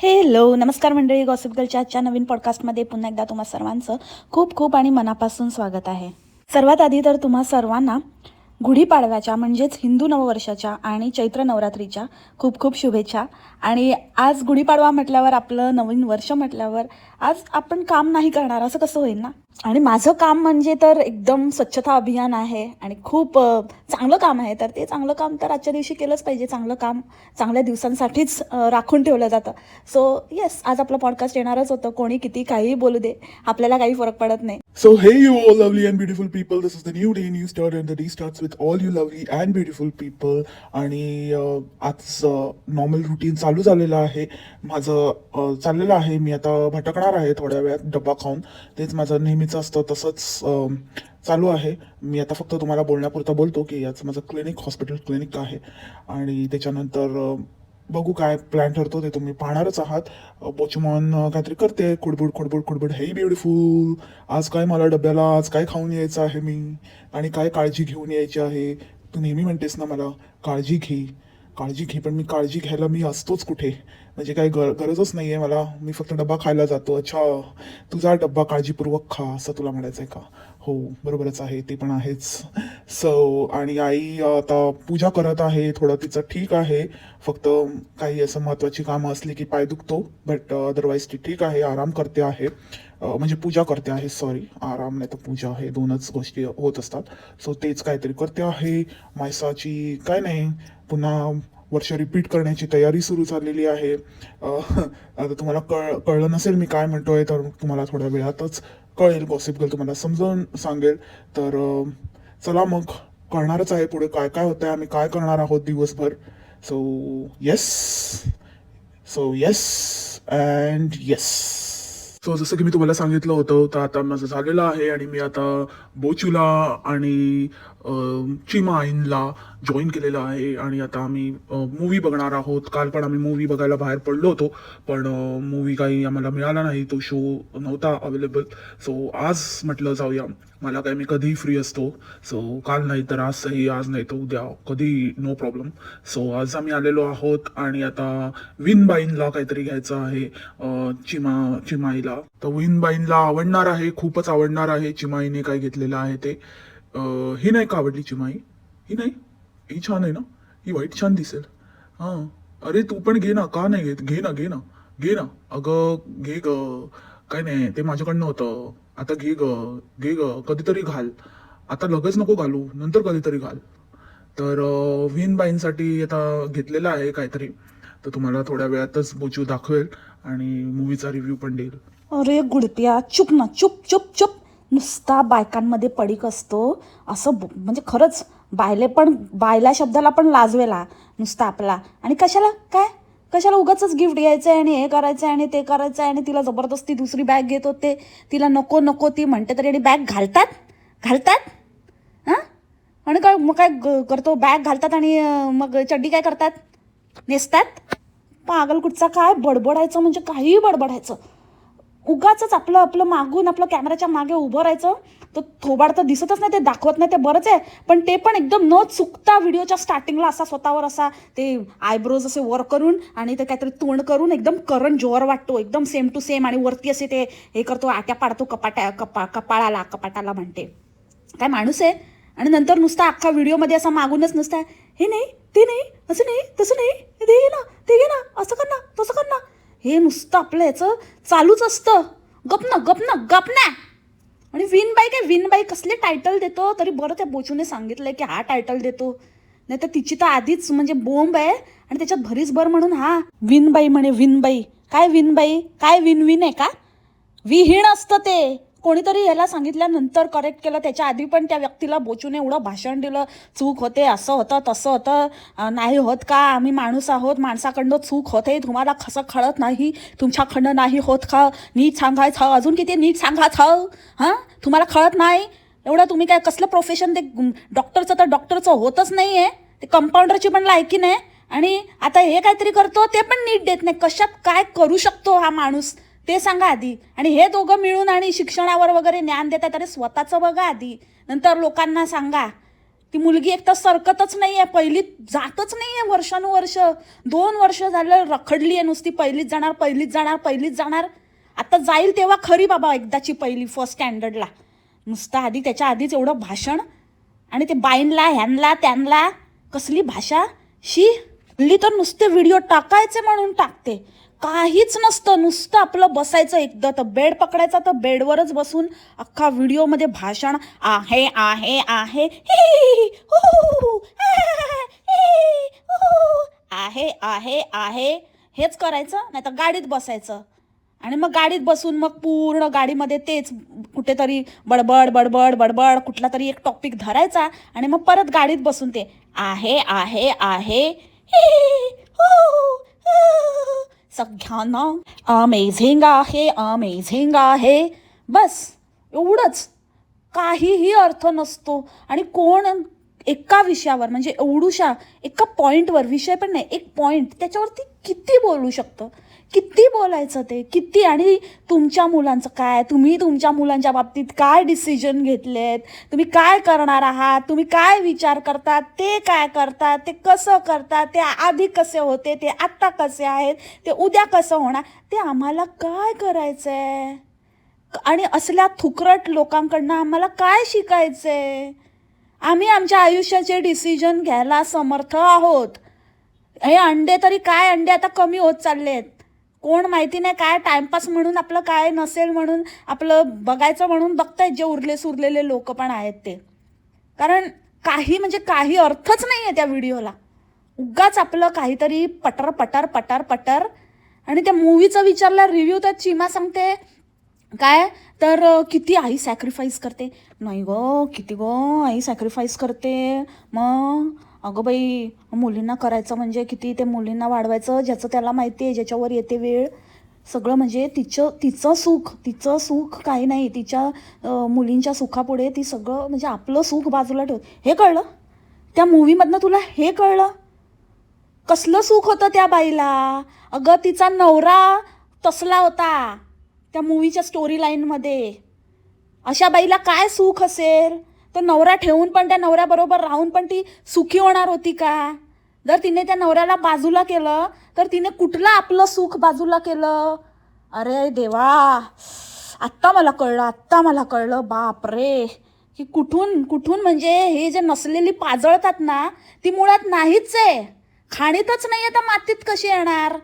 Hello नमस्कार मंडळी, gossip गर्लच्या आजच्या नवीन पॉडकास्टमध्ये पुन्हा एकदा तुम्हा सर्वांचं खूप खूप आणि मनापासून स्वागत आहे. सर्वात आधी तर तुम्हा सर्वांना गुढीपाडव्याच्या म्हणजेच हिंदू नववर्षाच्या आणि चैत्र नवरात्रीच्या खूप खूप शुभेच्छा. आणि आज गुढीपाडवा म्हटल्यावर, आपलं नवीन वर्ष म्हटल्यावर आज आपण काम नाही करणार असं कसं होईल ना. आणि माझं काम म्हणजे तर एकदम स्वच्छता अभियान आहे आणि खूप चांगलं काम आहे. तर ते चांगलं काम तर आजच्या दिवशी केलंच पाहिजे. चांगलं काम चांगल्या दिवसांसाठीच राखून ठेवलं जातं. सो येस, आज आपलं पॉडकास्ट येणारच होतं. कोणी किती काहीही बोलू दे, आपल्याला काही फरक पडत नाही. So, hey, you all lovely and beautiful people. This is the new day, new start, and the day starts with all you lovely and beautiful people. आणि आज नॉर्मल रुटीन चालू झालेलं आहे माझं. चाललेलं आहे. मी आता भटकणार आहे थोड्या वेळात डब्बा खाऊन. तेच माझं नेहमीचं असतं, तसंच चालू आहे. मी आता फक्त तुम्हाला बोलण्यापुरतं बोलतो की याचं माझं क्लिनिक, हॉस्पिटल क्लिनिक आहे. आणि त्याच्यानंतर बघू काय प्लॅन ठरतो ते तुम्ही पाहणारच आहात. पोचमॉन काहीतरी करते, खुडबुड खुडबुड खुडबुड. हे ब्युटिफुल, आज काय मला डब्याला आज काय खाऊन यायचं आहे मी, आणि काय काळजी घेऊन यायची आहे. तू नेहमी म्हणतेस ना मला काळजी घे काळजी घे, पण मी काळजी घ्यायला मी असतोच कुठे, म्हणजे काही गरजच नाही आहे मला. मी फक्त डब्बा खायला जातो. अच्छा, तुझा डब्बा काळजीपूर्वक खा असं तुला म्हणायचं आहे का? हो, बरोबरच आहे, ते पण आहेच. सो आणि आई आता पूजा करत आहे. थोडं तिचं ठीक आहे, फक्त काही असं महत्त्वाची कामं असली की पाय दुखतो, बट अदरवाईज ती ठीक आहे, आराम करते आहे. म्हणजे पूजा करते आहे, सॉरी, आराम नाही तर पूजा, हे दोनच गोष्टी होत असतात. सो तेच काहीतरी करते आहे. मायसाची काय नाही, पुन्हा वर्ष रिपीट करण्याची तयारी सुरू झालेली आहे. आता तुम्हाला कळलं नसेल मी काय म्हणतोय, तर तुम्हाला थोड्या वेळातच कळेल. गॉसिप गर्ल तुम्हाला समजावून सांगेल. तर चला मग, कळणारच आहे पुढे काय काय होतंय, आम्ही काय करणार आहोत दिवसभर. So yes so yes and yes. So जसं की मी तुम्हाला सांगितलं होतं, तर आता माझं झालेलं आहे आणि मी आता बोचूला आणि चिमाईनला जॉईन केलेलं आहे. आणि आता आम्ही मूवी बघणार आहोत. काल पण आम्ही मूवी बघायला बाहेर पडलो होतो, पण मूवी काही आम्हाला मिळाला नाही, तो शो नव्हता अवेलेबल. सो आज म्हटलं जाऊया, मला काय, मी कधीही फ्री असतो. सो काल नाही तर आज, सही आज नाही तर उद्या, कधी नो प्रॉब्लेम. सो आज आम्ही आलेलो आहोत आणि आता विनबाईनला काहीतरी घ्यायचं आहे, चिमाईला. तर विनबाईनला आवडणार आहे, खूपच आवडणार आहे. चिमाईने काय घेतलेलं आहे ते. ही नाही का आवडली चिमाई? ही नाही, ही छान आहे ना, ही व्हाईट छान दिसेल. हां, अरे तू पण घे ना, का नाही घेत? घे ना घे ना घे ना. अगं घे ग, काय नाही, ते माझ्याकडनं होतं. आता घे ग, घे ग, कधीतरी घाल. आता लगेच नको घालू, नंतर कधीतरी घाल. तर विनबाईंसाठी आता घेतलेलं आहे काहीतरी. तर तुम्हाला थोड्या वेळातच बोचू दाखवेल आणि मूवीचा रिव्ह्यू पण देईल. अरे गुडप्या, चुप ना, चुप चुप चुप. नुसता बायकांमध्ये पडीक असतो असं म्हणजे खरंच बायला शब्दाला पण लाजवेला नुसता आपला. आणि कशाला उगाचच गिफ्ट घ्यायचं आहे आणि हे करायचं आहे आणि ते करायचं आहे, आणि तिला जबरदस्ती दुसरी बॅग घेत होते. तिला नको नको ती म्हणते तरी, आणि बॅग घालतात हां. आणि काय मग काय करतो, बॅग घालतात आणि मग चड्डी काय करतात, नेसतात. पागल कुठचा, काय बडबडायचं म्हणजे काहीही बडबडायचं. उगाच आपलं आपलं मागून आपलं कॅमेऱ्याच्या मागे उभं राहायचं. तर थोबाड तर दिसतच नाही, ते दाखवत नाही, ते बरंच आहे. पण ते पण एकदम न चुकता व्हिडिओच्या स्टार्टिंगला असा स्वतःवर असा ते आयब्रोज असे वर करून आणि ते काहीतरी तोंड करून एकदम करण जोर वाटतो, एकदम सेम टू सेम. आणि वरती असे ते हे करतो, आट्या पाडतो कपाटाला म्हणते. काय माणूस आहे. आणि नंतर नुसता अख्खा व्हिडिओमध्ये असा मागूनच नुसता, हे नाही ते नाही, असं नाही तसं नाही, ते घे ना, असं कर ना, तसं कर ना. हे नुसतं आपलं याचं चालूच असतं. गप ना. आणि विनबाई कसले टायटल देतो. तरी बरं त्या बोचूने सांगितलंय की हा टायटल देतो, नाही तर तिची तर आधीच म्हणजे बोंब आहे. आणि त्याच्यात भरीस भर म्हणून हा विनबाई म्हणे. विनबाई काय विन आहे का? विहीण असतं ते. कोणीतरी याला सांगितल्यानंतर करेक्ट केलं. त्याच्या आधी पण त्या व्यक्तीला बोचूने एवढं भाषण दिलं, चूक होते, असं होतं तसं होतं, नाही होत का, आम्ही माणूस आहोत, माणसाकडनं चूक होते, तुम्हाला कसं कळत नाही, तुमच्याकडनं नाही होत का, नीट सांगायचं, अजून किती नीट सांगायचं हां, तुम्हाला कळत नाही. एवढं तुम्ही काय कसलं प्रोफेशन, ते डॉक्टरचं तर डॉक्टरचं होतच नाही आहे, ते कंपाऊंडरची पण लायकी नाही. आणि आता हे काहीतरी करतो ते पण नीट देत नाही. कशात काय करू शकतो हा माणूस ते सांगा आधी. आणि हे दोघं मिळून आणि शिक्षणावर वगैरे ज्ञान देतात. अरे स्वतःचं बघा आधी, नंतर लोकांना सांगा. ती मुलगी एक तर सरकतच नाही आहे, पहिलीत जातच नाही आहे वर्षानुवर्ष. 2 वर्ष झालं रखडली आहे नुसती, पहिलीच जाणार पहिलीच जाणार पहिलीच जाणार. आता जाईल तेव्हा खरी बाबा एकदाची पहिली फर्स्ट स्टँडर्डला. नुसतं आधी त्याच्या आधीच एवढं भाषण आणि ते बाईंला ह्यांना त्यांना कसली भाषा. शी हल्ली तर नुसते व्हिडिओ टाकायचे म्हणून टाकते, काहीच नसतं, नुसतं आपलं बसायचं. एकदा तर बेड पकडायचा तर बेडवरच बसून अख्खा व्हिडिओमध्ये भाषण आहे आहे आहे आहे आहे आहे हेच करायचं. नाही तर गाडीत बसायचं आणि मग गाडीत बसून मग पूर्ण गाडीमध्ये तेच कुठेतरी बडबड बडबड बडबड कुठला तरी एक टॉपिक धरायचा आणि मग परत गाडीत बसून ते आहे आहे आहे सगळ्यांना अमेझिंग आहे अमेझिंग आहे. बस एवढंच, काहीही अर्थ नसतो. आणि कोण एका विषयावर म्हणजे एवढूशा एका पॉईंटवर, विषय पण नाही, एक पॉईंट त्याच्यावरती किती बोलू शकतं, किती बोलायचं ते किती. आणि तुमच्या मुलांचं काय, तुम्ही तुमच्या मुलांच्या बाबतीत काय डिसिजन घेतलेत, तुम्ही काय करणार आहात, तुम्ही काय विचार करतात, ते काय करतात, ते कसं करतात, ते आधी कसे होते, ते आत्ता कसे आहेत, ते उद्या कसं होणार, ते आम्हाला काय करायचं आहे. आणि असल्या थुकरट लोकांकडनं आम्हाला काय शिकायचं आहे. आम्ही आमच्या आयुष्याचे डिसिजन घ्यायला समर्थ आहोत. हे अंडे तरी काय, अंडे आता कमी होत चालले आहेत. कोण माहिती नाही काय टाइमपास म्हणून आपलं काय नसेल म्हणून आपलं बघायचं म्हणून बघतायत जे उरले सुरलेले लोक पण आहेत ते. कारण काही म्हणजे काही अर्थच नाही आहे त्या व्हिडिओला. उगाच आपलं काहीतरी पटर पटर पटर पटर. आणि त्या मूवीचं विचारला रिव्ह्यू तर चिमा सांगते काय तर किती आई सॅक्रिफाईस करते. नाही गं किती गं आई सॅक्रिफाईस करते. मग अगं बाई मुलींना करायचं म्हणजे किती, ते मुलींना वाढवायचं ज्याचं त्याला माहिती आहे, ज्याच्यावर येते वेळ सगळं. म्हणजे तिचं सुख काही नाही, तिच्या मुलींच्या सुखापुढे ती सगळं म्हणजे आपलं सुख बाजूला ठेवत. हे कळलं त्या मूवीमधनं तुला, हे कळलं कसलं सुख होतं त्या बाईला. अगं तिचा नवरा तसला होता त्या मूवीच्या स्टोरी लाईनमध्ये. अशा बाईला काय सुख असेल. तर नवरा ठेवून पण त्या नवऱ्याबरोबर राहून पण ती सुखी होणार होती का. जर तिने त्या नवऱ्याला बाजूला केलं तर तिने कुठलं आपलं सुख बाजूला केलं. अरे देवा, आत्ता मला कळलं बाप रे, की कुठून म्हणजे हे जे नसलेली पाजळतात ना ती मुळात नाहीच आहे, खाणीतच नाही आहे, तर मातीत कशी येणार.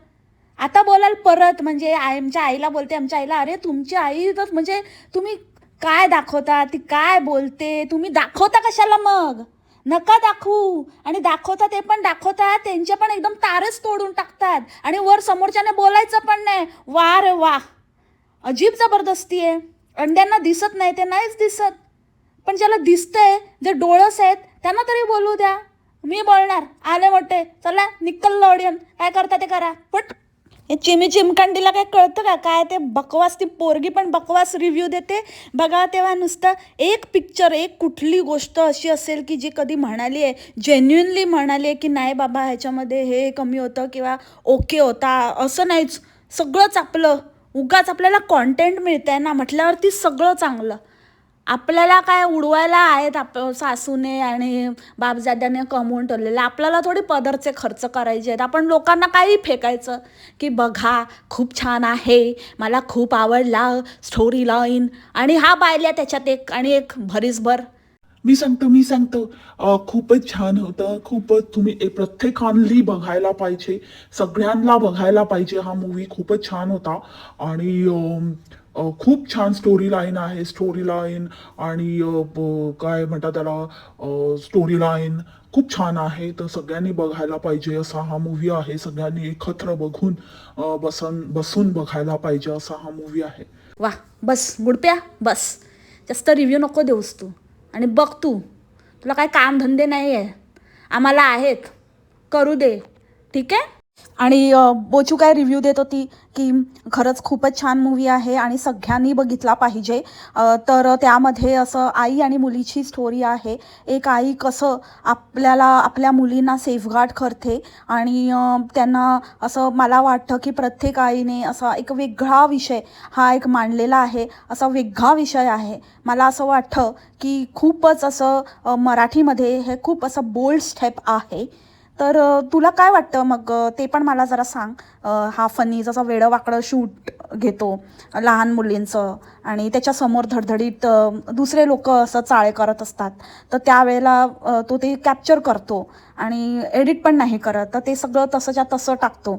आता बोलाल परत म्हणजे आमच्या आईला बोलते, आमच्या आईला अरे तुमची आई तर म्हणजे तुम्ही काय दाखवता, ती काय बोलते, तुम्ही दाखवता कशाला मग, नका दाखवू. आणि दाखवता ते पण दाखवतात त्यांचे पण एकदम तारच तोडून टाकतात आणि वर समोरच्याने बोलायचं पण नाही. वा रे वा, अजीब जबरदस्ती आहे. अंड्यांना दिसत नाही ते नाहीच दिसत, पण ज्याला दिसतंय, जे डोळस आहेत त्यांना तरी बोलू द्या. मी बोलणार, आले मोठे, चला निकल ऑडियन, काय करता ते करा पट. हे चिमकांडीला काय कळतं का काय ते बकवास. ती पोरगी पण बकवास रिव्ह्यू देते बघा. तेव्हा नुसतं एक पिक्चर, एक कुठली गोष्ट अशी असेल की जी कधी म्हणाली आहे, जेन्युइनली म्हणाली आहे की नाही बाबा ह्याच्यामध्ये हे कमी होतं किंवा ओके होता, असं नाहीच. सगळंच आपलं उगाच आपल्याला कॉन्टेंट मिळतंय ना म्हटल्यावरती सगळं चांगलं. आपल्याला काय उडवायला आहेत सासूने आणि बापजाद्याने कमवून ठेवलेलं. आपल्याला थोडी पदरचे खर्च करायचे आहेत. आपण लोकांना काही फेकायचं की बघा खूप छान आहे, मला खूप आवडला स्टोरी लाईन, आणि हा पाहिल्या त्याच्यात एक आणि एक भरीसभर. मी सांगतो खूपच छान होतं. खूपच तुम्ही प्रत्येकाने बघायला पाहिजे, सगळ्यांना बघायला पाहिजे. हा मूवी खूपच छान होता आणि खूप छान स्टोरी लाईन आहे. स्टोरी लाईन आणि काय म्हणतात त्याला, स्टोरी लाईन खूप छान आहे. तर सगळ्यांनी बघायला पाहिजे असा हा मूवी आहे. सगळ्यांनी एकत्र बघून बसून बघायला पाहिजे असा हा मूवी आहे. वा बस गुडप्या बस, जास्त रिव्ह्यू नको देऊस तू. आणि बघ तुला काय कामधंदे नाही आहे, आम्हाला आहेत, करू दे ठीक आहे. आणि बोचू काय रिव्ह्यू देत होती की खरंच खूपच छान मूवी आहे आणि सगळ्यांनी बघितला पाहिजे. तर त्यामध्ये असं आई आणि मुलीची स्टोरी आहे. एक आई कसं आपल्या मुलींना सेफगार्ड करते आणि त्यांना असं मला वाटतं की प्रत्येक आईने असा एक वेगळा विषय हा एक मांडलेला आहे. असा वेगळा विषय आहे. मला असं वाटतं की खूपच असं मराठीमध्ये हे खूप असं बोल्ड स्टेप आहे. तर तुला काय वाटतं मग ते पण मला जरा सांग. हा फनी जसा वेडं-वाकडं शूट घेतो लहान मुलींचं आणि त्याच्यासमोर धडधडीत दुसरे लोकं असं चाळे करत असतात. तर त्यावेळेला तो ते कॅप्चर करतो आणि एडिट पण नाही करत. तर ते सगळं तसंच्या तसं टाकतो.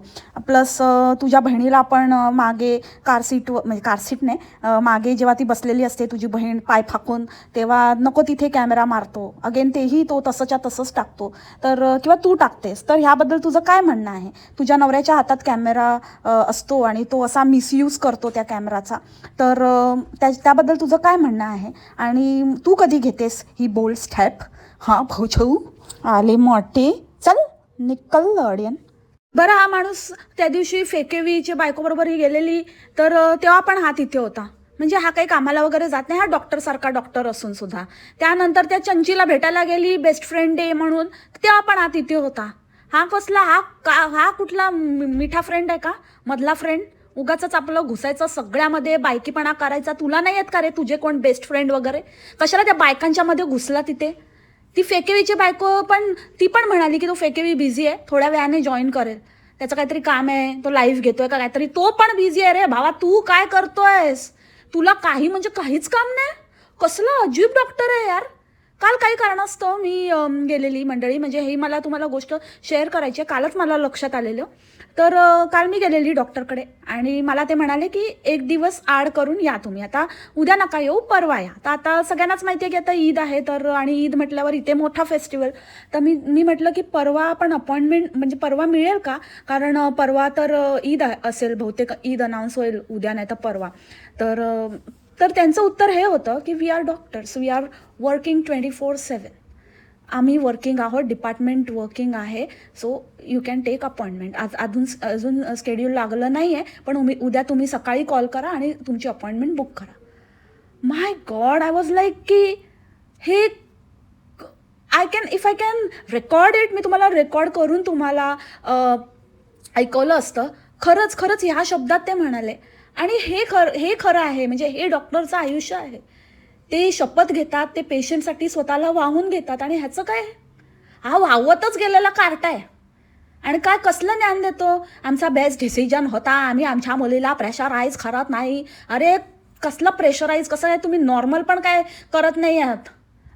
प्लस तुझ्या बहिणीला पण मागे म्हणजे कार सीट नाही, मागे जेव्हा ती बसलेली असते तुझी बहीण पाय फाकून, तेव्हा नको तिथे कॅमेरा मारतो. अगेन तेही तो तसंच्या तसंच टाकतो. तर किंवा तू टाकतेस. तर ह्याबद्दल तुझं काय म्हणणं आहे? तुझ्या नवऱ्याच्या हातात कॅमेरा असतो आणि तो असा मिसयूज करतो त्या कॅमेराचा. तर त्याबद्दल तुझं काय म्हणणं आहे? आणि तू कधी घेतेस ही बोल्ड स्टेप? हां भाऊ आले मोठे. चल निकल ऑडियन. बरं हा माणूस त्या दिवशी फेकेवीच्या बायकोबरोबर ही गेलेली, तर तेव्हा पण हा तिथे होता. म्हणजे हा काही कामाला वगैरे जात नाही. हा डॉक्टरसारखा डॉक्टर असून सुद्धा. त्यानंतर त्या चंचीला भेटायला गेली बेस्ट फ्रेंड डे म्हणून, तेव्हा पण हा तिथे होता. हा कसला हा कुठला मिठा फ्रेंड आहे का? मधला फ्रेंड? उगाचच आपलं घुसायचं सगळ्यामध्ये, बायकीपणा करायचा. तुला नाही येत का रे तुझे कोण बेस्ट फ्रेंड वगैरे? कशाला त्या बायकांच्या मध्ये घुसला तिथे? ती फेकेवीची बायको पण ती पण म्हणाली की तो फेकेवी बिझी आहे, थोड्या वेळाने जॉईन करेल, त्याचं काहीतरी काम आहे, तो लाईव्ह घेतोय का काहीतरी. तो पण बिझी आहे रे भावा. तू काय करतोयस? तुला काही म्हणजे काहीच काम नाही. कसला अजीब डॉक्टर आहे यार. काल काही कारणास्तव मी गेलेली मंडळी, म्हणजे ही मला तुम्हाला गोष्ट शेअर करायची आहे. कालच मला लक्षात आलेलं. तर काल मी गेलेली डॉक्टरकडे आणि मला ते म्हणाले की एक दिवस आड करून या तुम्ही. आता उद्या नका येऊ, परवा या. तर आता सगळ्यांनाच माहिती आहे की आता ईद आहे, तर आणि ईद म्हटल्यावर इथे मोठा फेस्टिवल. तर मी म्हटलं की परवा पण अपॉइंटमेंट म्हणजे परवा मिळेल का? कारण परवा तर ईद असेल बहुतेक. ईद अनाऊन्स होईल उद्या नाही तर परवा. तर तर त्यांचं उत्तर हे होतं की we are doctors, we are working 24/7. आम्ही वर्किंग आहोत, डिपार्टमेंट वर्किंग आहे. So you can take appointment. अजून स्केड्यूल लागलं नाही आहे, पण उद्या तुम्ही सकाळी कॉल करा आणि तुमची अपॉइंटमेंट बुक करा. My god, I was like की हे if I can record it, मी तुम्हाला रेकॉर्ड करून तुम्हाला ऐकवलं असतं. खरंच खरंच ह्या शब्दात ते म्हणाले. आणि हे खरं आहे. म्हणजे हे डॉक्टरचं आयुष्य आहे. ते शपथ घेतात, ते पेशंटसाठी स्वतःला वाहून घेतात. आणि ह्याचं काय? हा वावतच गेलेला कार्ट आहे. आणि काय कसलं ज्ञान देतो? आमचा बेस्ट डिसिजन होता, आम्ही आमच्या मुलीला प्रेशराईज करत नाही. अरे कसलं प्रेशराईज? कसं आहे? तुम्ही नॉर्मल पण काय करत नाही आहात,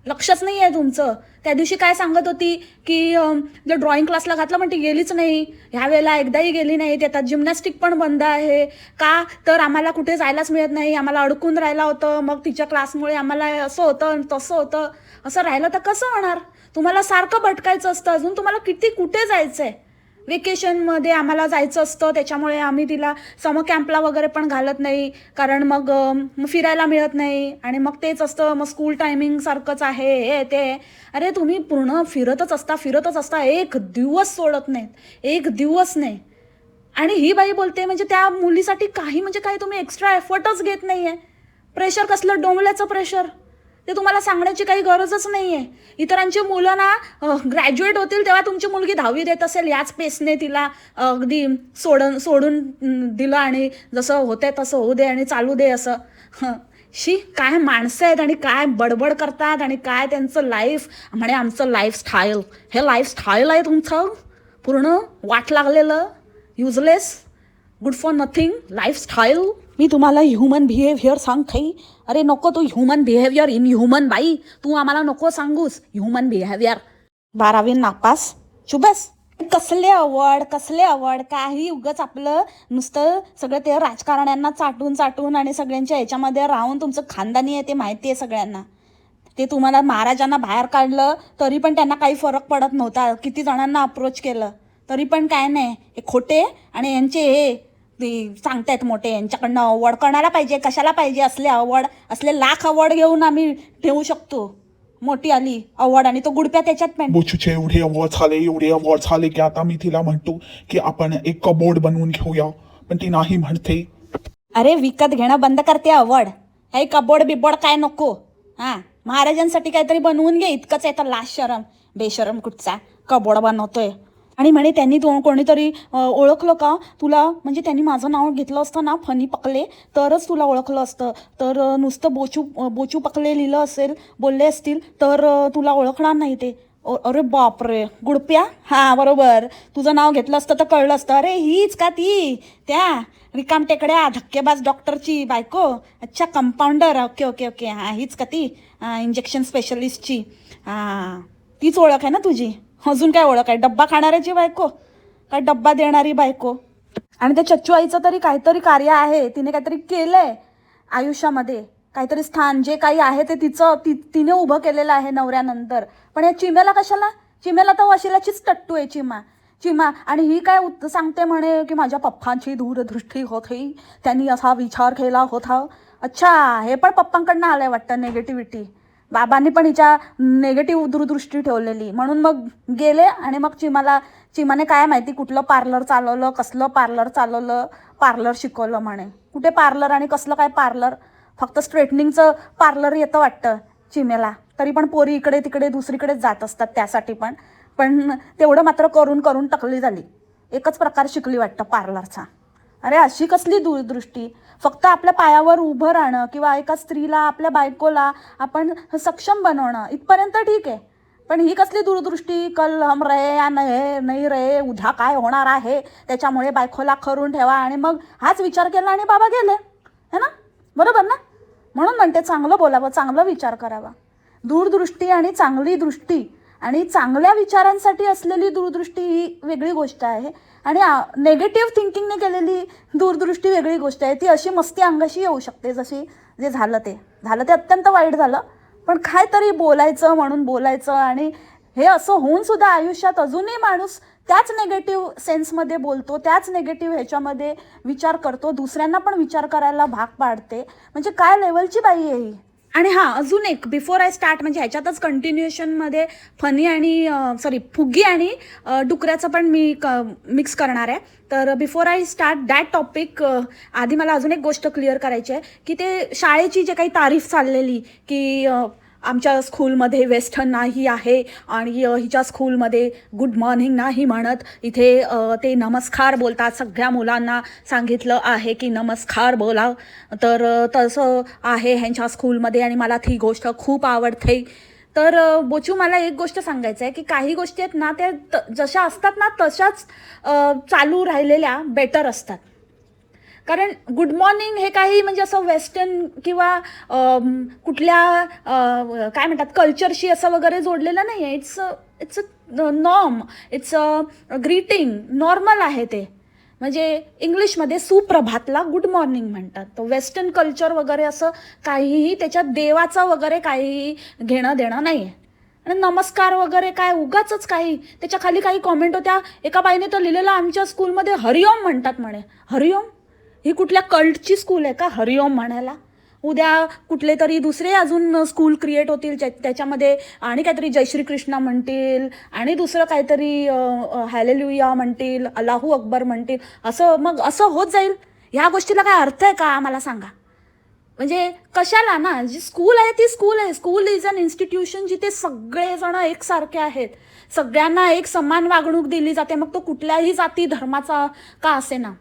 लक्षच नाही आहे तुमचं. त्या दिवशी काय सांगत होती की जर ड्रॉइंग क्लासला घातलं पण ती गेलीच नाही. ह्या वेळेला एकदाही गेली नाही. त्यात जिम्नॅस्टिक पण बंद आहे. का तर आम्हाला कुठे जायलाच मिळत नाही, आम्हाला अडकून राहिलं होतं. मग तिच्या क्लासमुळे आम्हाला असं होतं तसं होतं. असं राहिलं तर कसं होणार? तुम्हाला सारखं भटकायचं असतं. अजून तुम्हाला किती कुठे जायचं आहे? वेकेशनमध्ये आम्हाला जायचं असतं, त्याच्यामुळे आम्ही तिला समर कॅम्पला वगैरे पण घालत नाही. कारण मग फिरायला मिळत नाही. आणि मग तेच असतं, मग स्कूल टायमिंग सारखंच आहे, हे ते. अरे तुम्ही पूर्ण फिरतच असता. एक दिवस सोडत नाहीत, एक दिवस नाही. आणि ही बाई बोलते म्हणजे त्या मुलीसाठी काही म्हणजे काही तुम्ही एक्स्ट्रा एफर्टच घेत नाही आहे. प्रेशर कसलं डोंबल्याचं प्रेशर? ते तुम्हाला सांगण्याची काही गरजच नाही आहे. इतरांची मुलं ना ग्रॅज्युएट होतील तेव्हा तुमची मुलगी 10वी देत असेल, याच पेसने तिला अगदी सोडून दिलं आणि जसं होते तसं होऊ दे आणि चालू दे असं. शी काय माणसं आहेत आणि काय बडबड करतात आणि काय त्यांचं लाईफ म्हणे आमचं लाईफस्टाईल. हे लाईफस्टाईल आहे तुमचं? पूर्ण वाट लागलेलं, useless, good for nothing lifestyle. मी तुम्हाला ह्युमन बिहेवियर सांगते. अरे नको तू ह्युमन बिहेवियर इन ह्युमन बाई. तू आम्हाला नको सांगूस ह्युमन बिहेवियर. 12वी नापास. चुबस. कसले अवॉर्ड काही उगाच आपलं नुसतं सगळं ते राजकारण्यांना चाटून आणि सगळ्यांच्या ह्याच्यामध्ये राहून तुमचं खानदानी आहे ते माहिती आहे सगळ्यांना. ते तुम्हाला महाराजांना बाहेर काढलं तरी पण त्यांना काही फरक पडत नव्हता. किती जणांना अप्रोच केलं तरी पण काय नाही. हे खोटे आणि यांचे हे ते सांगतायत मोठे, यांच्याकडनं अवॉर्ड करणारा पाहिजे. कशाला पाहिजे असले अवॉर्ड? असले लाख अवॉर्ड घेऊन आम्ही ठेवू शकतो. मोठी आली अवॉर्ड आणि तो गुडप्या त्याच्यात पेंट. बोचूचे एवढे अवॉर्ड झाले की आता मी तिला म्हणतो की आपण एक कबोर्ड बनवून घेऊया, पण ती नाही म्हणते. अरे विकत घेणं बंद करते अवॉर्ड. हे कबोर्ड बिबोर्ड काय नको. हां, महाराजांसाठी काहीतरी बनवून घे. इतकंच आहे तर लाज शरम बेशरम कुठचा कबोर्ड बनवतोय. आणि म्हणे त्यांनी कोणीतरी ओळखलं का तुला, म्हणजे त्यांनी माझं नाव घेतलं असतं ना फनी पकले तरच तुला ओळखलं असतं. तर नुसतं बोचू पकले लिहिलं असेल, बोलले असतील तर तुला ओळखणार नाही ते. अरे बापरे गुडप्या, हां बरोबर, तुझं नाव घेतलं असतं तर कळलं असतं. अरे हीच का ती त्या रिकाम टेकड्या धक्केबाज डॉक्टरची बायको. अच्छा कंपाऊंडर, ओके ओके ओके, हां हीच का ती इंजेक्शन स्पेशलिस्टची. हां तीच ओळख आहे ना तुझी. अजून काय ओळख आहे? डब्बा खाणाऱ्याची बायको काय डब्बा देणारी बायको. आणि त्या चच्चू आईचं तरी काहीतरी कार्य आहे, तिने काहीतरी केलंय आयुष्यामध्ये, काहीतरी स्थान जे काही आहे ते तिने उभं केलेलं आहे नवऱ्यानंतर. पण या चिम्याला कशाला? चिम्याला तर वशिलाचीच टट्टू आहे चिमा. आणि ही काय सांगते म्हणे की माझ्या पप्पांची दूरदृष्टी होती, त्यांनी असा विचार केला होता. अच्छा, हे पण पप्पांकडनं आलंय वाटतं नेगेटिव्हिटी. बाबांनी पण हिच्या नेगेटिव्ह दूरदृष्टी ठेवलेली, म्हणून मग गेले. आणि मग चिमाने काय माहिती कुठलं पार्लर चालवलं, कसलं पार्लर चालवलं, पार्लर शिकवलं म्हणे. कुठे पार्लर आणि कसलं काय पार्लर, फक्त स्ट्रेटनिंगचं पार्लर येतं वाटतं चिमेला. तरी पण पोरी इकडे तिकडे दुसरीकडेच जात असतात त्यासाठी पण तेवढं मात्र करून टकली झाली. एकच प्रकार शिकली वाटतं पार्लरचा. अरे अशी कसली दूरदृष्टी. फक्त आपल्या पायावर उभं राहणं किंवा एका स्त्रीला, आपल्या बायकोला आपण सक्षम बनवणं इथपर्यंत ठीक आहे. पण ही कसली दूरदृष्टी, कल हम रहे या नाही रहे, उद्या काय होणार आहे त्याच्यामुळे बायकोला करून ठेवा. आणि मग हाच विचार केला आणि बाबा गेले, है ना? बरोबर ना? म्हणून म्हणते चांगलं बोलावं, चांगलं विचार करावा. दूरदृष्टी आणि चांगली दृष्टी आणि चांगल्या विचारांसाठी असलेली दूरदृष्टी ही वेगळी गोष्ट आहे. आणि नेगेटिव्ह थिंकिंगने केलेली दूरदृष्टी वेगळी गोष्ट आहे. ती अशी मस्ती अंगाशी येऊ शकते, जशी जे झालं ते अत्यंत वाईट झालं. पण काय तरी बोलायचं म्हणून बोलायचं. आणि हे असं होऊन सुद्धा आयुष्यात अजूनही माणूस त्याच नेगेटिव्ह सेन्समध्ये बोलतो, त्याच नेगेटिव्ह ह्याच्यामध्ये विचार करतो, दुसऱ्यांना पण विचार करायला भाग पाडते. म्हणजे काय लेवलची बाई आहे ही. आणि हां, अजून एक बिफोर आय स्टार्ट, म्हणजे ह्याच्यातच कंटिन्युएशनमध्ये फनी आणि फुग्गी आणि डुकऱ्याचं पण मी मिक्स करणार आहे. तर before I start that topic, आधी मला अजून एक गोष्ट क्लिअर करायची आहे की ते शाळेची जे काही तारीफ चाललेली की आमच्या स्कूलमध्ये वेस्टर्न नाही आहे आणि हिच्या स्कूलमध्ये गुड मॉर्निंग नाही म्हणत, इथे ते नमस्कार बोलतात. सगळ्या मुलांना सांगितलं आहे की नमस्कार बोला. तर तसं आहे ह्यांच्या स्कूलमध्ये आणि मला ती गोष्ट खूप आवडते. तर बोचू, मला एक गोष्ट सांगायचं आहे की काही गोष्टी आहेत ना, त्या जशा असतात ना तशाच चालू राहिलेल्या बेटर असतात. कारण गुड मॉर्निंग हे काही म्हणजे असं वेस्टर्न किंवा कुठल्या काय म्हणतात कल्चरशी असं वगैरे जोडलेलं नाही आहे. It's a norm, it's a greeting, normal आहे ते. म्हणजे इंग्लिशमध्ये सुप्रभातला गुड मॉर्निंग म्हणतात. तर वेस्टर्न कल्चर वगैरे असं काहीही त्याच्यात देवाचं वगैरे काहीही घेणं देणं नाही आहे. आणि नमस्कार वगैरे काय उगाचच काही. त्याच्या खाली काही कॉमेंट होत्या, एका बाईने तर लिहिलेलं आमच्या स्कूलमध्ये हरिओम म्हणतात म्हणे. हरिओम ही कुठल्या कल्टची स्कूल आहे का हरिओम म्हणायला? उद्या कुठले तरी दुसरे अजून स्कूल क्रिएट होतील त्याच्यामध्ये आणि काहीतरी जय श्री कृष्णा म्हणतील आणि दुसरं काहीतरी हॅलेलुया म्हणतील, अल्लाहू अकबर म्हणतील. मग असं होत जाईल. ह्या गोष्टीला काय अर्थ आहे का मला सांगा? म्हणजे कशाला ना, जी स्कूल आहे ती स्कूल आहे. स्कूल इज अन इन्स्टिट्यूशन जिथे सगळेजण एकसारखे आहेत, सगळ्यांना एक समान वागणूक दिली जाते, मग तो कुठल्याही जाती धर्माचा का असे ना.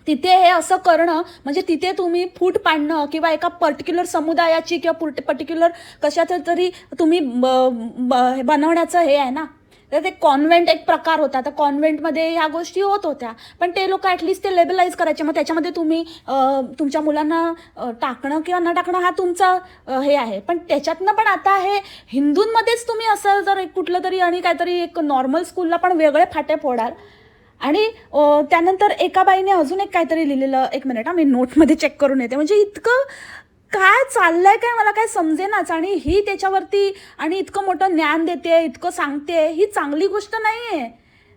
तिथे हे असं करणं म्हणजे तिथे तुम्ही फूट पाडणं किंवा एका पर्टिक्युलर समुदायाची किंवा पर्टिक्युलर कशाचं तरी तुम्ही बनवण्याचं हे आहे ना. तर ते कॉन्व्हेंट एक प्रकार होता. तर कॉन्व्हेंटमध्ये ह्या गोष्टी होत होत्या, पण ते लोक ॲटलिस्ट ते लेबलाइज करायचे. मग त्याच्यामध्ये तुम्ही तुमच्या मुलांना टाकणं किंवा न टाकणं हा तुमचा हे आहे. पण त्याच्यातनं पण आता हे हिंदूंमध्येच तुम्ही असं जर कुठलं तरी आणि काहीतरी एक नॉर्मल स्कूलला पण वेगळे फाटे फोडाल. आणि त्यानंतर एका बाईने अजून एक काहीतरी लिहिलेलं, एक मिनिट मी नोटमध्ये चेक करून येते. म्हणजे इतकं काय चाललंय काय मला काय समजेनाच. आणि ही त्याच्यावरती आणि इतकं मोठं ज्ञान देते, इतकं सांगते, ही चांगली गोष्ट नाही आहे.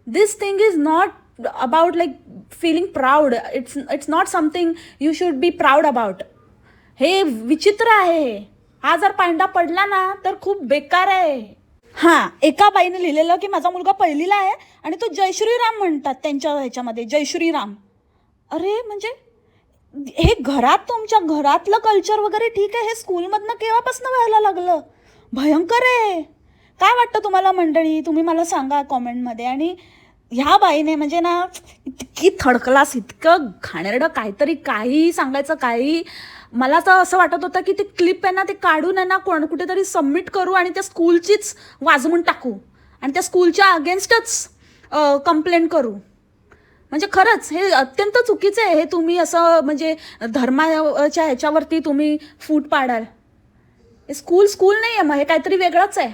This thing is not about like feeling proud. It's not something you should be proud about. हे विचित्र आहे. हा जर पांडा पडला ना तर खूप बेकार आहे. हां, एका बाईने लिहिलेलं की माझा मुलगा पहिलीला आहे आणि तो जय श्रीराम म्हणतात त्यांच्या ह्याच्यामध्ये, जय श्रीराम. अरे म्हणजे हे घरात, तुमच्या घरातलं कल्चर वगैरे ठीक आहे, हे स्कूलमधनं केव्हापासून व्हायला लागलं? भयंकर आहे. काय वाटतं तुम्हाला मंडळी? तुम्ही मला सांगा कॉमेंटमध्ये. आणि ह्या बाईने म्हणजे ना इतकी थर्ड क्लास, इतकं घाणेरडं काहीतरी, काही सांगायचं काही. मला तर असं वाटत होतं की ते क्लिप आहे ना, ते काढून आहे ना कुठेतरी सबमिट करू आणि त्या स्कूलचीच वाजवून टाकू आणि त्या स्कूलच्या अगेन्स्टच कंप्लेंट करू. म्हणजे खरंच हे अत्यंत चुकीचं आहे. हे तुम्ही असं म्हणजे धर्माच्या ह्याच्यावरती तुम्ही फूट पाडाल. हे स्कूल नाही आहे, मग हे काहीतरी वेगळंच आहे.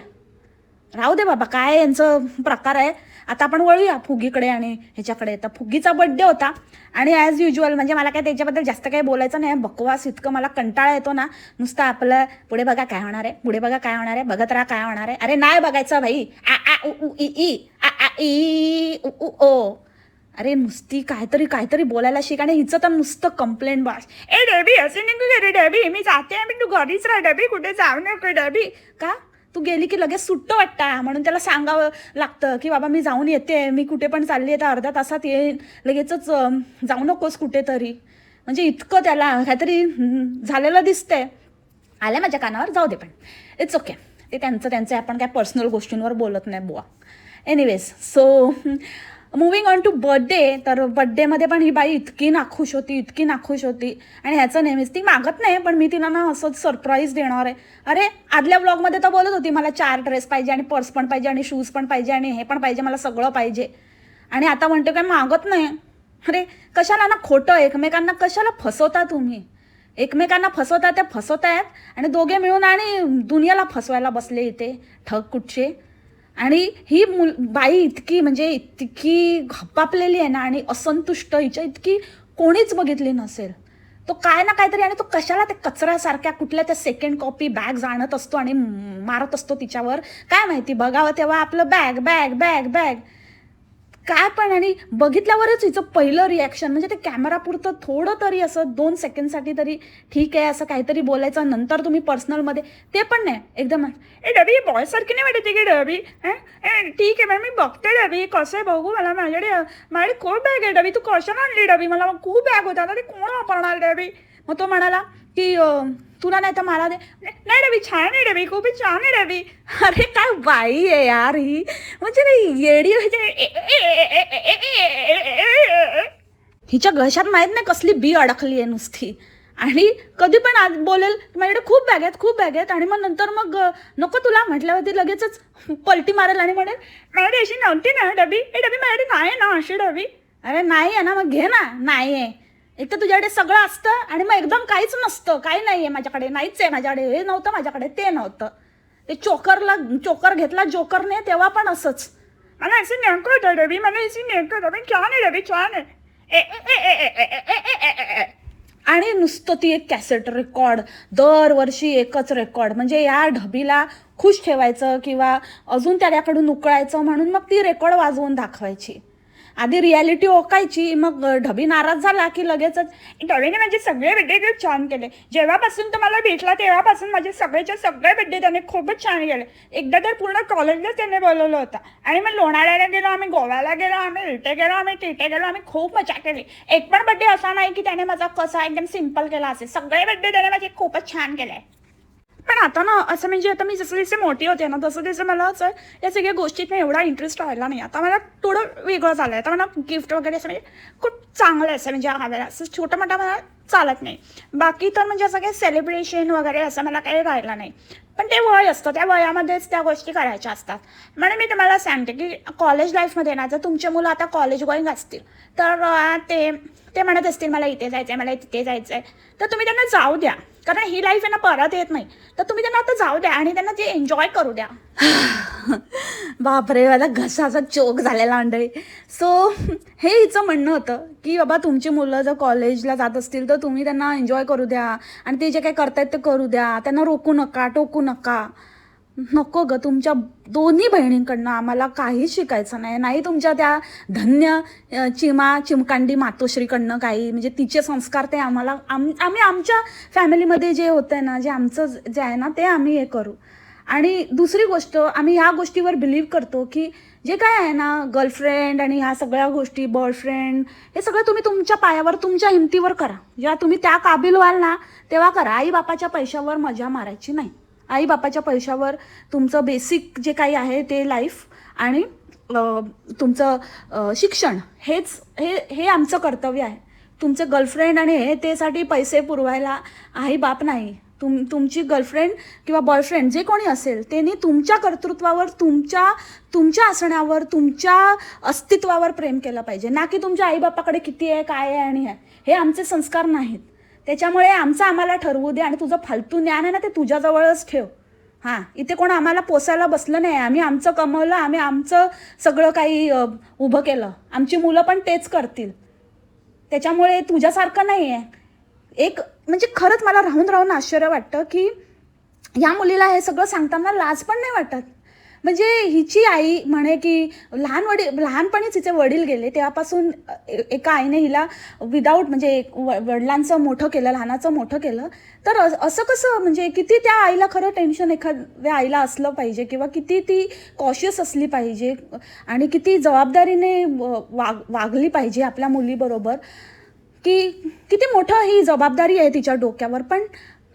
राहू दे बाबा, काय यांचं प्रकार आहे. आता आपण वळूया फुगीकडे आणि ह्याच्याकडे. तर फुगीचा बड्डे होता आणि ॲज युजल म्हणजे मला काय त्याच्याबद्दल जास्त काही बोलायचं नाही. बकवास इतकं मला कंटाळा येतो ना, नुसतं आपलं पुढे बघा काय होणार आहे, पुढे बघा काय होणार आहे, बघत राहा काय होणार आहे. अरे नाही बघायचं भाई. आ आ उ उ ई ई आ आ ई उ उ ओ. अरे नुसती काहीतरी बोलायला शिक आणि हिचं तर नुसतं कंप्लेंट बास. ए डॅबी असे नको करे डॅबी, मी जाते मी, तू घरीच राह डॅबी, कुठे जाऊ नको डॅबी. का तू गेली की लगेच सुट्ट वाटतं म्हणून त्याला सांगावं लागतं की बाबा मी जाऊन येते, मी कुठे पण चालली आहे तर अर्ध्या तासात येईन, लगेचच जाऊ नकोस कुठेतरी. म्हणजे इतकं त्याला काहीतरी झालेलं दिसतंय. आल्या माझ्या कानावर, जाऊ दे, पण इट्स ओके. ते त्यांचं आपण काय पर्सनल गोष्टींवर बोलत नाही बुवा. Anyways, so moving on to birthday. तर बर्थडेमध्ये पण ही बाई इतकी नाखुश होती आणि ह्याचं नेहमीच ती मागत नाही, पण मी तिला ना असंच सरप्राईज देणार आहे. अरे आदल्या ब्लॉगमध्ये तर बोलत होती मला 4 ड्रेस पाहिजे आणि पर्स पण पाहिजे आणि शूज पण पाहिजे आणि हे पण पाहिजे, मला सगळं पाहिजे. आणि आता म्हणते काय मागत नाही. अरे कशाला ना खोटं, एकमेकांना कशाला फसवता तुम्ही? एकमेकांना फसवता, त्या फसवतायत आणि दोघे मिळून आणि दुनियाला फसवायला बसले इथे ठग कुठचे. आणि ही बाई इतकी घपापलेली आहे ना आणि असंतुष्ट, हिच्या इतकी कोणीच बघितली नसेल. तो काय ना काहीतरी, आणि तो कशाला ते कचऱ्यासारख्या कुठल्या त्या सेकंड कॉपी बॅग्स आणत असतो आणि मारत असतो तिच्यावर. काय माहिती, बघावं तेव्हा आपलं बॅग बॅग बॅग बॅग काय पण. आणि बघितल्यावरच हिचं पहिलं रिॲक्शन म्हणजे ते कॅमेरापुरतं थोडं तरी असं 2 सेकंडसाठी तरी ठीक आहे असं काहीतरी बोलायचं. नंतर तुम्ही पर्सनलमध्ये ते पण नाही, एकदम ए डबी बॉयसारखी नाही वाटते की डबी, ठीक आहे मॅम मी बघते डबी कसं आहे बघू, मला माझ्याकडे खूप बॅग आहे डबी, तू कशाला आणली डबी, मला खूप बॅग होता आता ते कोण वापरणार डबी. मग तो म्हणाला की तुला नाही तर मला दे. नाही डबी छान आहे डबी, खूपच छान आहे डबी. अरे काय बाई आहे यार ही, म्हणजे येडी हिच्या घशात माहीत नाही कसली बी अडकली आहे नुसती. आणि कधी पण आज बोलेल माझ्याकडे खूप बॅग आहेत आणि मग नंतर मग नको तुला म्हटल्यावरती लगेचच पलटी मारेल आणि म्हणेल माझ्याकडे अशी नव्हती ना डबी, ए डबी माझ्याकडे नाही ना अशी डबी. अरे नाही आहे ना, मग घे ना. नाही आहे, एक तर तुझ्याकडे सगळं असतं आणि मग एकदम काहीच नसतं, काही नाही आहे माझ्याकडे, नाहीच आहे माझ्याकडे, हे नव्हतं माझ्याकडे, ते नव्हतं. ते चोकर घेतला जोकरने तेव्हा पण असंच, मला असं नेमकं होतं डबी, मला अशी नेमकं होतं पण छान आहे डबी छान आहे. आणि नुसतं ती एक कॅसेट रेकॉर्ड, दरवर्षी एकच रेकॉर्ड. म्हणजे या ढबीला खुश ठेवायचं किंवा अजून त्याच्याकडून उकळायचं म्हणून मग ती रेकॉर्ड वाजवून दाखवायची. आधी रियालिटी ओकायची, मग ढबी नाराज झाला की लगेचच ढबीने माझे सगळे बड्डे खूप छान केले, जेव्हापासून तो मला भेटला तेव्हापासून माझे सगळे बड्डे त्याने खूपच छान केले. एकदा तर पूर्ण कॉलेजलाच त्याने बोलवलं होतं आणि मग लोणावळ्याला गेलो आम्ही, गोव्याला गेलो आम्ही, इथे गेलो आम्ही, तिथे गेलो आम्ही, खूप मजा केली. एक पण बड्डे असा नाही की त्याने माझा कसा एकदम सिम्पल केला असेल, सगळे बड्डे त्याने माझे खूपच छान केले. पण आता ना असं म्हणजे आता मी जसं मोठी होते ना तसं मला असं या सगळ्या गोष्टीत एवढा इंटरेस्ट राहिला नाही. आता मला थोडं वेगळं झालं आहे. आता मला गिफ्ट वगैरे असं म्हणजे खूप चांगलं असं म्हणजे हवं असं छोटं मोठं मला चालत नाही. बाकी तर म्हणजे असं काही सेलिब्रेशन वगैरे असं मला काही राहिलं नाही. पण ते वय असतं, त्या वयामध्येच त्या गोष्टी करायच्या असतात. म्हणून मी तुम्हाला सांगते की कॉलेज लाईफमध्ये ना जर तुमचे मुलं आता कॉलेज गोईंग असतील तर ते म्हणत असतील मला इथे जायचं आहे, मला तिथे जायचं आहे, तर तुम्ही त्यांना जाऊ द्या. कारण ही लाईफ आहे ना परत येत नाही, तर तुम्ही त्यांना आता जाऊ द्या आणि त्यांना ते एन्जॉय करू द्या. बापरे, माझा घसाचा चोक झालेला मंडळी. सो हे हिचं म्हणणं होतं की बाबा तुमची मुलं जर कॉलेजला जात असतील तर तुम्ही त्यांना एन्जॉय करू द्या आणि ते जे काही करतायत ते करू द्या, त्यांना रोकू नका, टोकू नका. नको ग, तुमच्या दोन्ही बहिणींकडनं आम्हाला काहीच शिकायचं नाही. नाही तुमच्या त्या धन्य चिमकांडी मातोश्रीकडनं काही, म्हणजे तिचे संस्कार ते आम्हाला आम्ही आमच्या फॅमिलीमध्ये जे होतंय ना, जे आमचं जे आहे ना, ते आम्ही हे करू. आणि दुसरी गोष्ट, आम्ही ह्या गोष्टीवर बिलीव्ह करतो की जे काय आहे ना, गर्लफ्रेंड आणि ह्या सगळ्या गोष्टी, बॉयफ्रेंड, हे सगळं तुम्ही तुमच्या पायावर, तुमच्या हिमतीवर करा. जेव्हा तुम्ही त्या काबिल व्हाल ना, तेव्हा करा. आई बापाच्या पैशावर मजा मारायची नाही. आई बापाच्या पैशावर तुमचं बेसिक जे काही आहे ते लाईफ आणि तुमचं शिक्षण, हे आमचं कर्तव्य आहे. तुमचे गर्लफ्रेंड आणि ते साठी पैसे पुरवायला आई बाप नाही. तुमची गर्लफ्रेंड किंवा बॉयफ्रेंड जे कोणी असेल त्यांनी तुमच्या कर्तृत्वावर, तुमच्या असण्यावर, तुमच्या अस्तित्वावर प्रेम केलं पाहिजे, ना की तुमच्या आईबापाकडे किती आहे, काय आहे आणि हे आमचे संस्कार नाहीत. त्याच्यामुळे आम्हाला ठरवू दे आणि तुझं फालतू ज्ञान आहे ना, ते तुझ्याजवळच ठेव. हां, इथे कोण आम्हाला पोसायला बसलं नाही. आम्ही आमचं कमवलं, आम्ही आमचं सगळं काही उभं केलं. आमची मुलं पण तेच करतील. त्याच्यामुळे तुझ्यासारखं नाही आहे. एक म्हणजे खरंच मला राहून राहून आश्चर्य वाटतं की या मुलीला हे सगळं सांगताना लाज पण नाही वाटत. म्हणजे हिची आई म्हणे की लहानपणीच हिचे वडील गेले, तेव्हापासून एका आईने हिला विदाऊट म्हणजे वडिलांचं मोठं केलं, लहानाचं मोठं केलं. तर असं कसं, म्हणजे किती त्या आईला खरं टेन्शन एखाद्या आईला असलं पाहिजे, किंवा किती ती कॉशियस असली पाहिजे आणि किती जबाबदारीने वागली पाहिजे आपल्या मुलीबरोबर, की किती मोठं ही जबाबदारी आहे तिच्या डोक्यावर. पण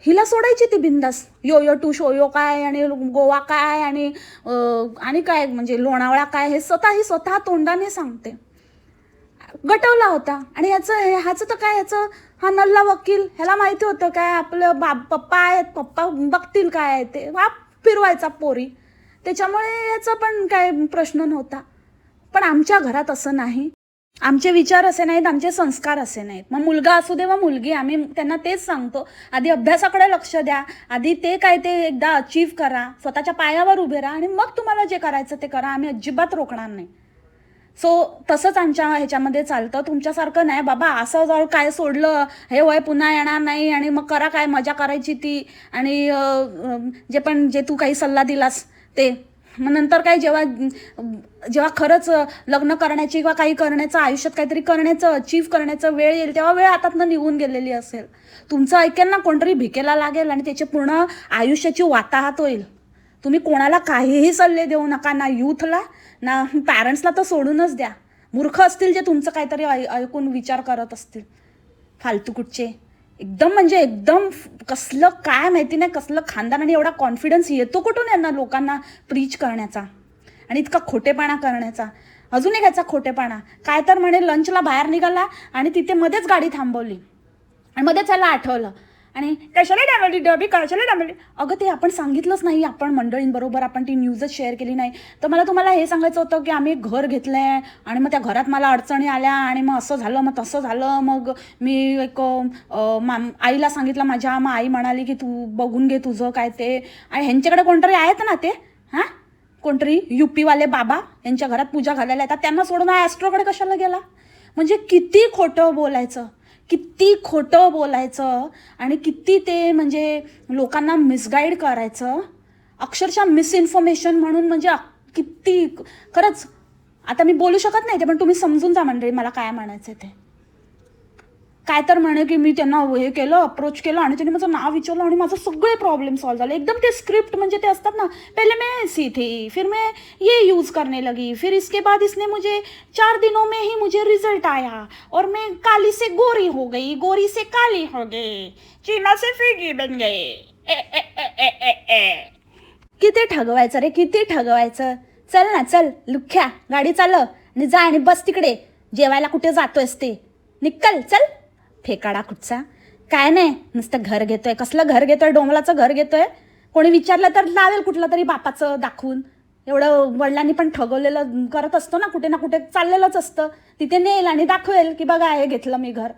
हिला सोडायची ती बिंदास. यो टू शोयो काय आणि गोवा काय आणि काय म्हणजे लोणावळा काय, हे स्वतः तोंडाने सांगते. गटवला होता. आणि ह्याचं तर काय, हा नल्ला वकील, ह्याला माहिती होतं काय आपलं पप्पा आहेत, पप्पा बघतील काय आहे ते, फिरवायचा पोरी. त्याच्यामुळे याचा पण काय प्रश्न नव्हता. पण आमच्या घरात असं नाही. आमचे विचार असे नाहीत, आमचे संस्कार असे नाहीत. मग मुलगा असू दे वा मुलगी, आम्ही त्यांना तेच सांगतो, आधी अभ्यासाकडे लक्ष द्या, आधी ते एकदा अचीव करा, स्वतःच्या पायावर उभे राहा आणि मग तुम्हाला जे करायचं ते करा. आम्ही अजिबात रोखणार नाही. तसंच आमच्या ह्याच्यामध्ये चालतं. तुमच्यासारखं नाही बाबा, असं जर काय सोडलं, हे वय पुन्हा येणार नाही आणि मग करा काय मजा करायची ती, आणि जे तू काही सल्ला दिलास ते, मग नंतर काय जेव्हा खरंच लग्न करण्याची किंवा काही करण्याचं, आयुष्यात काहीतरी करण्याचं, अचीव करण्याचं वेळ येईल, तेव्हा वेळ हातातनं निघून गेलेली असेल. तुमचं ऐकेल ना कोणतरी भिकेला लागेल आणि त्याची पूर्ण आयुष्याची वाताहत होईल. तुम्ही कोणाला काहीही सल्ले देऊ नका, ना यूथला ना पॅरेंट्सला, तर सोडूनच द्या. मूर्ख असतील जे तुमचं काहीतरी ऐकून विचार करत असतील, फालतू कुठचे. एकदम कसलं काय माहिती नाही, कसलं खानदान, आणि एवढा कॉन्फिडन्स येतो कुठून यांना लोकांना प्रीच करण्याचा आणि इतका खोटेपणा करण्याचा. अजून एक याचा खोटेपणा काय, तर म्हणे लंचला बाहेर निघाला आणि तिथे मध्येच गाडी थांबवली आणि मध्येच त्याला आठवलं आणि कशाला डांबवली डबी, कशाला डांबवली. अगं ते आपण सांगितलंच नाही, आपण मंडळींबरोबर आपण ती न्यूजच शेअर केली नाही. तर मला तुम्हाला हे सांगायचं होतं की आम्ही घर घेतलं आहे आणि मग त्या घरात मला अडचणी आल्या आणि मग असं झालं, मग तसं झालं. मग मी आईला सांगितलं माझ्या, मग आई म्हणाली की तू बघून घे तुझं काय ते, आणि ह्यांच्याकडे कोणतरी आहेत ना ते, कोणतरी युपीवाले बाबा, यांच्या घरात पूजा घालायला येतात, त्यांना सोडून ॲस्ट्रोकडे कशाला गेला. म्हणजे किती खोटं बोलायचं आणि किती ते म्हणजे लोकांना मिसगाईड करायचं, अक्षरशः मिसइन्फॉर्मेशन म्हणून. म्हणजे किती खरंच, आता मी बोलू शकत नाही ते, पण तुम्ही समजून जा मंडळी मला काय म्हणायचं ते. काय तर म्हणे की मी त्यांना हे केलं, अप्रोच केलं आणि त्यांनी माझं नाव विचारलं आणि माझं सगळे प्रॉब्लेम सॉल्व झाले. एकदम ते स्क्रिप्ट म्हणजे ते असतात ना, पहले मैं ऐसी थी, फिर मैं ये यूज़ करने लगी, फिर इसके बाद इसने मुझे 4 दिनों में ही मुझे रिजल्ट आया और मैं काली से गोरी हो गई, गोरी से काली हो गई, चीना से फिगी बन गई. किती ठगवायचं रे, किती ठगवायचं. चल ना, चल लुख्या, गाडी चालव आणि जा आणि बस तिकडे. जेवायला कुठे जातोयस ते, निकल चल. फेकाडा कुठचा काय नाही, नुसतं घर घेतोय. कसलं घर घेतोय, डोंबलाचं घर घेतोय. कोणी विचारलं तर लावेल कुठलं तरी बापाचं दाखवून. एवढं वडिलांनी पण ठगवलेलं करत असतो ना, कुठे ना कुठे चाललेलंच असतं. तिथे नेल आणि दाखवेल की बघा हे घेतलं मी घर.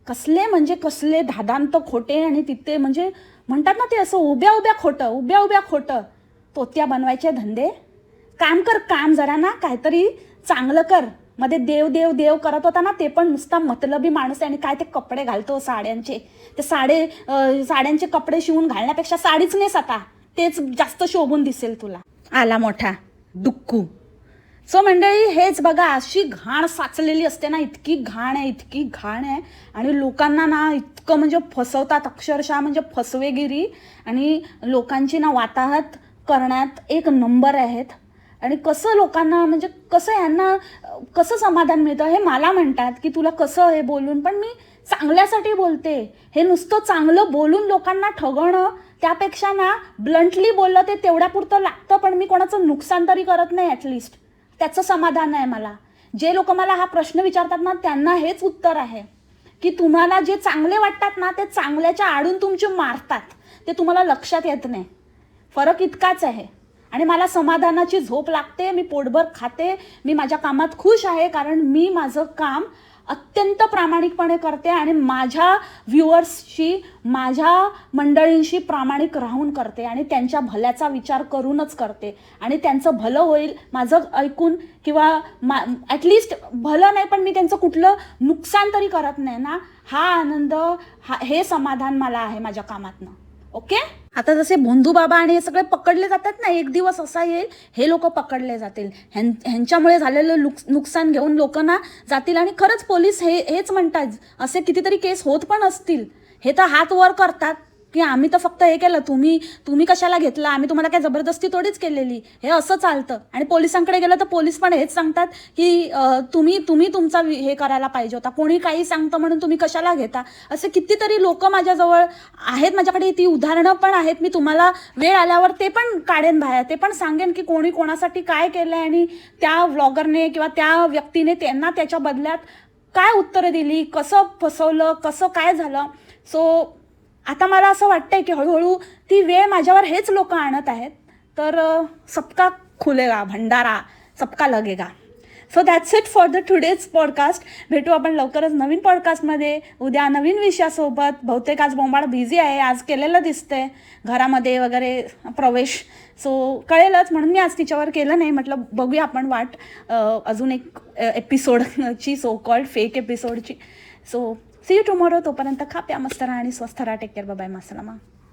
कसले धादांत खोटे. आणि तिथे म्हणजे म्हणतात ना ते असं उभ्या खोटं तोत्या बनवायचे धंदे. काम कर, काम जरा ना, काहीतरी चांगलं कर. मध्ये देव करत होता ना, ते पण नुसता मतलबी माणूस आहे. आणि काय ते कपडे घालतो साड्यांचे, ते साड्यांचे कपडे शिवून घालण्यापेक्षा साडीच नेस आता, तेच जास्त शोभून दिसेल तुला. आला मोठा डुक्कू. सो मंडळी, हेच बघा, अशी घाण साचलेली असते ना, इतकी घाण आहे आणि लोकांना ना इतकं म्हणजे फसवतात अक्षरशः, म्हणजे फसवेगिरी आणि लोकांची ना वाताहत करण्यात एक नंबर आहेत. आणि कसं लोकांना म्हणजे कसं यांना कसं समाधान मिळतं हे मला म्हणतात की तुला कसं हे बोलून, पण मी चांगल्यासाठी बोलते. हे नुसतं चांगलं बोलून लोकांना ठगवणं त्यापेक्षा ना ब्लंटली बोललं ते तेवढ्यापुरतं लागतं, पण मी कोणाचं नुकसान तरी करत नाही. ॲटलिस्ट त्याचं समाधान आहे मला. जे लोक मला हा प्रश्न विचारतात ना त्यांना हेच उत्तर आहे की तुम्हाला जे चांगले वाटतात ना ते चांगल्याच्या आडून तुमचे मारतात, ते तुम्हाला लक्षात येत नाही. फरक इतकाच आहे. आणि मला समाधानाची झोप लागते, मी पोटभर खाते, मी माझ्या कामात खुश आहे, कारण मी माझं काम अत्यंत प्रामाणिकपणे करते आणि माझ्या व्ह्युअर्सशी, माझ्या मंडळींशी प्रामाणिक राहून करते आणि त्यांच्या भल्याचा विचार करूनच करते. आणि त्यांचं भलं होईल माझं ऐकून, किंवा ॲटलिस्ट भलं नाही पण मी त्यांचं कुठलं नुकसान तरी करत नाही ना, हा आनंद, हे समाधान मला आहे माझ्या कामातनं. ओके. आता जसे भोंदू बाबा आणि हे सगळे पकडले जातात ना, एक दिवस असा येईल हे लोक पकडले जातील, ह्यांच्यामुळे झालेलं नुकसान घेऊन लोक ना जातील. आणि खरंच पोलीस हेच म्हणतात, असे कितीतरी केस होत पण असतील. हे तर हात वर करतात की आम्ही तर फक्त हे केलं, तुम्ही कशाला घेतला, आम्ही तुम्हाला काय जबरदस्ती थोडीच केलेली, हे असं चालतं. आणि पोलिसांकडे गेलं तर पोलीस पण हेच सांगतात की तुम्ही तुमचा हे करायला पाहिजे होता, कोणी काही सांगतं म्हणून तुम्ही कशाला घेता. असे कितीतरी लोक माझ्याजवळ आहेत, माझ्याकडे ती उदाहरणं पण आहेत. मी तुम्हाला वेळ आल्यावर ते पण काढेन बाहेर, ते पण सांगेन की कोणी कोणासाठी काय केलं आहे आणि त्या व्लॉगरने किंवा त्या व्यक्तीने त्यांना त्याच्या बदल्यात काय उत्तरं दिली, कसं फसवलं, कसं काय झालं. सो आता मला असं वाटतंय की हळूहळू ती वेळ माझ्यावर हेच लोक आणत आहेत. तर सबका खुलेगा भंडारा, सबका लगेगा. So that's it for the today's podcast. भेटू आपण लवकरच नवीन पॉडकास्टमध्ये, उद्या नवीन विषयासोबत. बहुतेक आज बोंबाळ बिझी आहे, आज केलेलं दिसतंय घरामध्ये वगैरे प्रवेश. सो कळेलच म्हणून मी आज तिच्यावर केलं नाही, म्हटलं बघूया आपण वाट अजून एक एपिसोडची, सो कॉल्ड फेक एपिसोडची. So see you tomorrow. तोपर्यंत खा, प्या, मस्त राहा आणि स्वस्थ राहा. Take care. Bye bye. मासलामा.